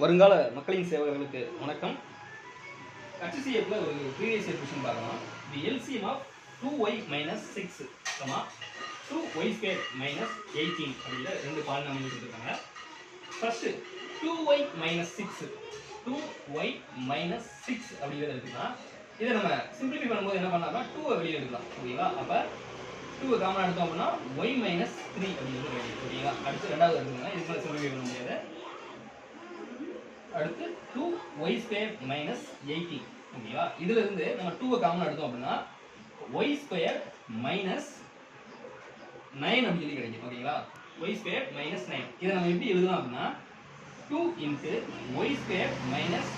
வருங்கால மக்களின் சேவகர்களுக்கு வணக்கம். HCFல ஒரு ப்ரீவியஸ் இயர் क्वेश्चन பார்க்கலாம். தி LCM of 2y minus 6, 2y square minus 18 அப்படிங்கிற ரெண்டு பாலினாமியல் கொடுத்திருக்காங்க. First 2y minus 6 2y minus 6 அப்படிங்கிறது இருக்குன்னா இதை நம்ம சிம்பிளிஃபை பண்ணும்போது என்ன பண்ணலாம்னா 2 வெளியே எடுக்கலாம். ஓகேங்களா? அப்ப 2 காமனா எடுத்தோம் அப்படின்னா y minus 3 அப்படிங்கிறது வெளியே. ஓகேங்களா? அடுத்து ரெண்டாவது எடுத்துக்கோங்க. இதுக்கு மேல சிம்பிளிஃபை பண்ண முடியாது. அடுத்து 2y square minus 18. ஓகேவா? இதுல இருந்து நம்ம 2 காமனா எடுத்தோம் அப்படின்னா y square minus 9 அப்படி சொல்லி கிடைக்கும். ஓகேங்களா? y square minus 9. இதை நம்ம எப்படி எழுதலாம் அப்படின்னா 2 into y square minus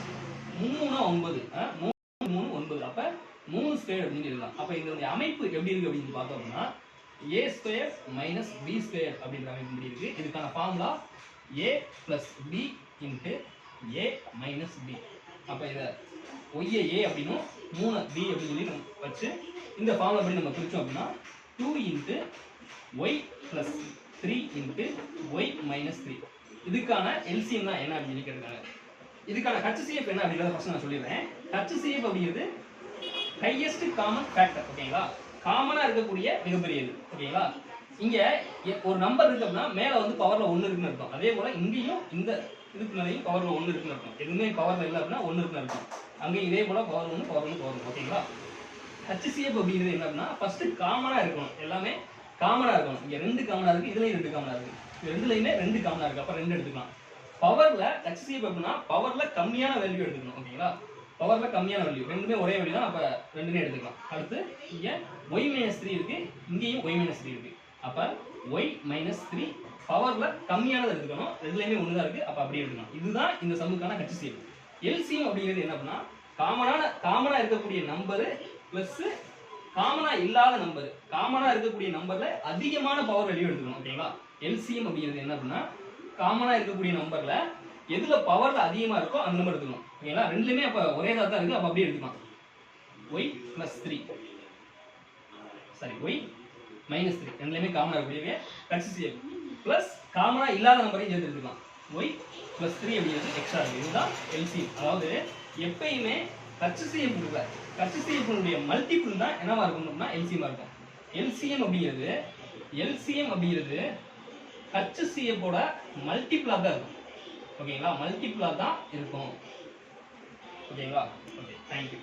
3 9. 3 9. அப்ப 3 ஸ்கொயர் அப்படின்னு எழுதலாம். அப்ப இதனுடைய அமைப்பு எப்படி இருக்கு அப்படின்னு பார்த்தோம் அப்படின்னா a square minus b square அப்படிங்கிற அமைப்பு எப்படி இருக்கு. இதுக்கான formula a plus b into a minus b. அப்ப இத y a அப்படினும் 3 b அப்படி சொல்லி நம்ம வச்சு இந்த ஃபார்முலா படி நம்ம பிரிச்சோம் அப்படின்னா 2 into y plus 3 into y minus 3. இதுக்கான LCM தான் என்ன அப்படி கேட்டிருக்காங்க. இதுக்கான HCF என்ன அப்படிங்கறத ஃபர்ஸ்ட் நான் சொல்லிடுறேன். HCF அப்படிங்கிறது ஹையஸ்ட் காமன் ஃபேக்டர். ஓகேங்களா? காமனா இருக்கக்கூடிய மிகப்பெரியது. ஓகேங்களா? இங்க ஒரு நம்பர் இருக்கு அப்படின்னா மேல வந்து பவர்ல 1 இருக்குன்னு அர்த்தம். அதே போல இங்கேயும் இந்த இதுக்கு மேலேயும் பவர்ல 1 இருக்குன்னு அர்த்தம். எதுவுமே பவர்ல இல்லை அப்படின்னா 1 இருக்குன்னு அர்த்தம். அங்கே இதே போல பவர் 1 பவர் 1 பவர் 1. ஓகேங்களா? HCF அப்படிங்கிறது என்ன அப்படின்னா ஃபர்ஸ்ட் காமனா இருக்கணும். எல்லாமே காமனா இருக்கணும். இங்க 2 காமனா இருக்கு, இதுலயும் 2 காமனா இருக்கு. இது ரெண்டுலயுமே 2 காமனா இருக்கு. அப்ப 2 எடுத்துக்கலாம். பவர்ல HCF அப்படின்னா பவர்ல கம்மியான வேல்யூ எடுத்துக்கணும். ஓகேங்களா? பவர்ல கம்மியான வேல்யூ ரெண்டுமே ஒரே வேல்யூ தான். அப்ப ரெண்டுமே எடுத்துக்கலாம். அடுத்து இங்க y minus 3 இருக்கு, இங்கேயும் y minus 3 இருக்கு. அப்ப y minus 3 பவர்ல கம்மியானது எடுத்துக்கணும். ரெண்டுலயுமே ஒன்று தான் இருக்கு. அப்ப அப்படியே எடுத்துக்கலாம். இதுதான் இந்த சம்முக்கான HCF. LCM அப்படிங்கிறது என்ன அப்படின்னா காமனா இருக்கக்கூடிய நம்பர் பிளஸ் காமனா இல்லாத நம்பர். காமனா இருக்கக்கூடிய நம்பர்ல அதிகமான பவர் வேல்யூ எடுத்துக்கணும். ஓகேங்களா? LCM அப்படிங்கிறது என்ன அப்படின்னா காமனா இருக்கக்கூடிய நம்பர்ல எதுல பவர்ல அதிகமா இருக்கோ அந்த நம்பர் எடுத்துக்கணும். ஓகேங்களா? ரெண்டுலயுமே அப்ப ஒரே தான் இருக்கு. அப்ப அப்படியே எடுத்துக்கலாம். y plus 3 sorry y minus 3 ரெண்டுலயுமே காமனா இருக்கக்கூடிய HCF பிளஸ் காமனா இல்லாத நம்பரையும் சேர்த்து எடுத்துக்கலாம். y plus 3 அப்படிங்கிறது எக்ஸ்ட்ரா இருக்கு. இதுதான் LCM. அதாவது எப்பயுமே HCF இருக்குல்ல, HCF உடைய மல்டிபிள் தான் என்னவா இருக்கும்னா LCM இருக்கும். LCM அப்படிங்கிறது HCF ஓட மல்டிபிளா தான் இருக்கும். ஓகேங்களா? மல்டிபிளா தான் இருக்கும். ஓகேங்களா? Okay, thank you.